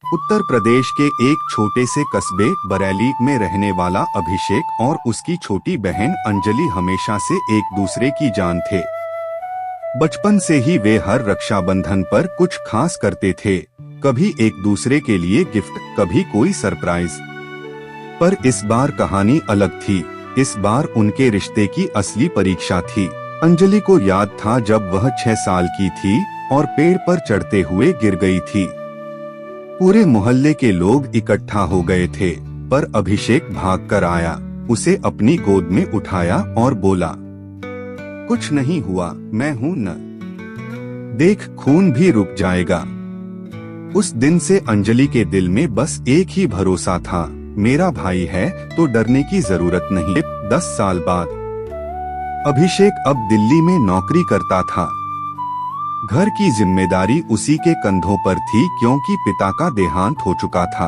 उत्तर प्रदेश के एक छोटे से कस्बे बरेली में रहने वाला अभिषेक और उसकी छोटी बहन अंजलि हमेशा से एक दूसरे की जान थे। बचपन से ही वे हर रक्षाबंधन पर कुछ खास करते थे, कभी एक दूसरे के लिए गिफ्ट, कभी कोई सरप्राइज। पर इस बार कहानी अलग थी। इस बार उनके रिश्ते की असली परीक्षा थी। अंजलि को याद था जब वह 6 साल की थी और पेड़ पर चढ़ते हुए गिर गई थी। पूरे मोहल्ले के लोग इकट्ठा हो गए थे, पर अभिषेक भागकर आया, उसे अपनी गोद में उठाया और बोला, कुछ नहीं हुआ, मैं हूं न, देख खून भी रुक जाएगा। उस दिन से अंजलि के दिल में बस एक ही भरोसा था, मेरा भाई है तो डरने की जरूरत नहीं। 10 साल बाद अभिषेक अब दिल्ली में नौकरी करता था। घर की जिम्मेदारी उसी के कंधों पर थी क्योंकि पिता का देहांत हो चुका था।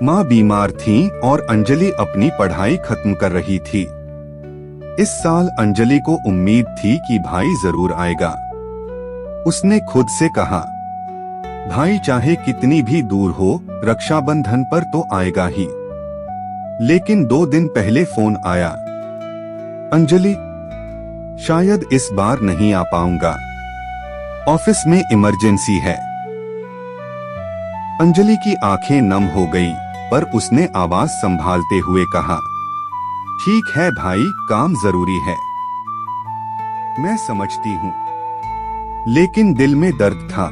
माँ बीमार थी और अंजलि अपनी पढ़ाई खत्म कर रही थी। इस साल अंजलि को उम्मीद थी कि भाई जरूर आएगा। उसने खुद से कहा, भाई चाहे कितनी भी दूर हो, रक्षाबंधन पर तो आएगा ही। लेकिन 2 दिन पहले फोन आया, अंजलि, शायद इस बार नहीं आ पाऊंगा, ऑफिस में इमरजेंसी है। अंजलि की आंखें नम हो गईं, पर उसने आवाज संभालते हुए कहा, ठीक है भाई, काम जरूरी है, मैं समझती हूँ। लेकिन दिल में दर्द था।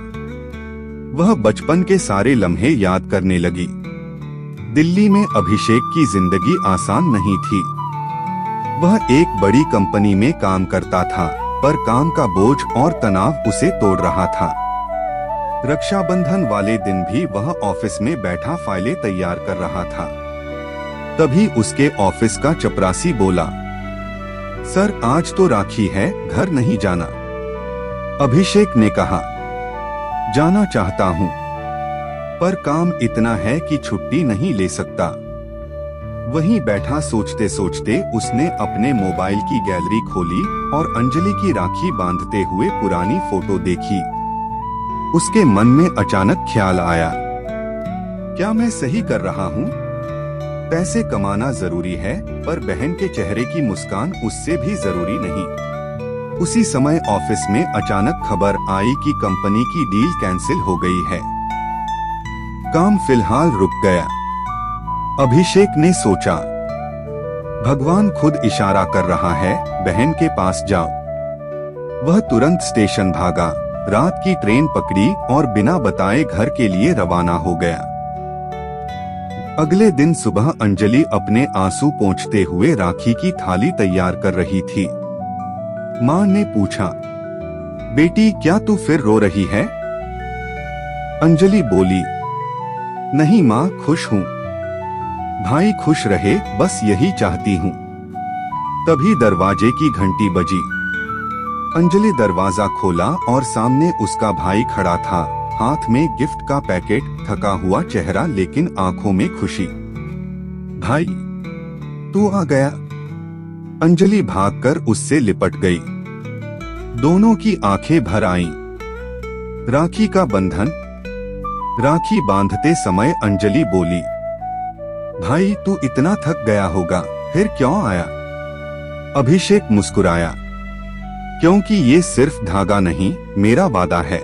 वह बचपन के सारे लम्हे याद करने लगी। दिल्ली में अभिषेक की जिंदगी आसान नहीं थी। वह एक बड़ी कंपनी में काम करता था, पर काम का बोझ और तनाव उसे तोड़ रहा था। रक्षाबंधन वाले दिन भी वह ऑफिस में बैठा फाइलें तैयार कर रहा था। तभी उसके ऑफिस का चपरासी बोला, सर आज तो राखी है, घर नहीं जाना। अभिषेक ने कहा, जाना चाहता हूँ, पर काम इतना है कि छुट्टी नहीं ले सकता। वहीं बैठा सोचते सोचते उसने अपने मोबाइल की गैलरी खोली और अंजलि की राखी बांधते हुए पुरानी फोटो देखी। उसके मन में अचानक ख्याल आया, क्या मैं सही कर रहा हूँ? पैसे कमाना जरूरी है, पर बहन के चेहरे की मुस्कान उससे भी जरूरी नहीं। उसी समय ऑफिस में अचानक खबर आई कि कंपनी की डील कैंसिल हो गई है। काम फिलहाल रुक गया। अभिषेक ने सोचा, भगवान खुद इशारा कर रहा है, बहन के पास जाओ। वह तुरंत स्टेशन भागा, रात की ट्रेन पकड़ी और बिना बताए घर के लिए रवाना हो गया। अगले दिन सुबह अंजलि अपने आंसू पोंछते हुए राखी की थाली तैयार कर रही थी। माँ ने पूछा, बेटी क्या तू फिर रो रही है? अंजलि बोली, नहीं माँ, खुश हूँ, भाई खुश रहे, बस यही चाहती हूँ। तभी दरवाजे की घंटी बजी। अंजलि दरवाजा खोला और सामने उसका भाई खड़ा था, हाथ में गिफ्ट का पैकेट, थका हुआ चेहरा लेकिन आंखों में खुशी। भाई तू आ गया। अंजलि भागकर उससे लिपट गई। दोनों की आंखें भर आईं। राखी का बंधन। राखी बांधते समय अंजलि बोली, भाई तू इतना थक गया होगा, फिर क्यों आया? अभिषेक मुस्कुराया, क्योंकि ये सिर्फ धागा नहीं, मेरा वादा है।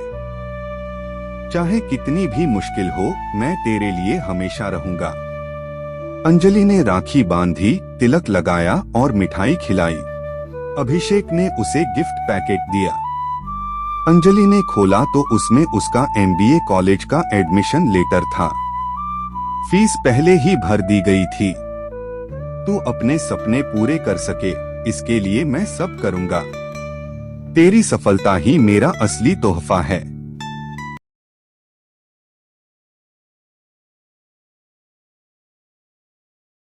चाहे कितनी भी मुश्किल हो, मैं तेरे लिए हमेशा रहूंगा। अंजलि ने राखी बांधी, तिलक लगाया और मिठाई खिलाई। अभिषेक ने उसे गिफ्ट पैकेट दिया। अंजलि ने खोला तो उसमें उसका MBA कॉलेज का एडमिशन लेटर था। फीस पहले ही भर दी गई थी। तू अपने सपने पूरे कर सके, इसके लिए मैं सब करूंगा। तेरी सफलता ही मेरा असली तोहफा है।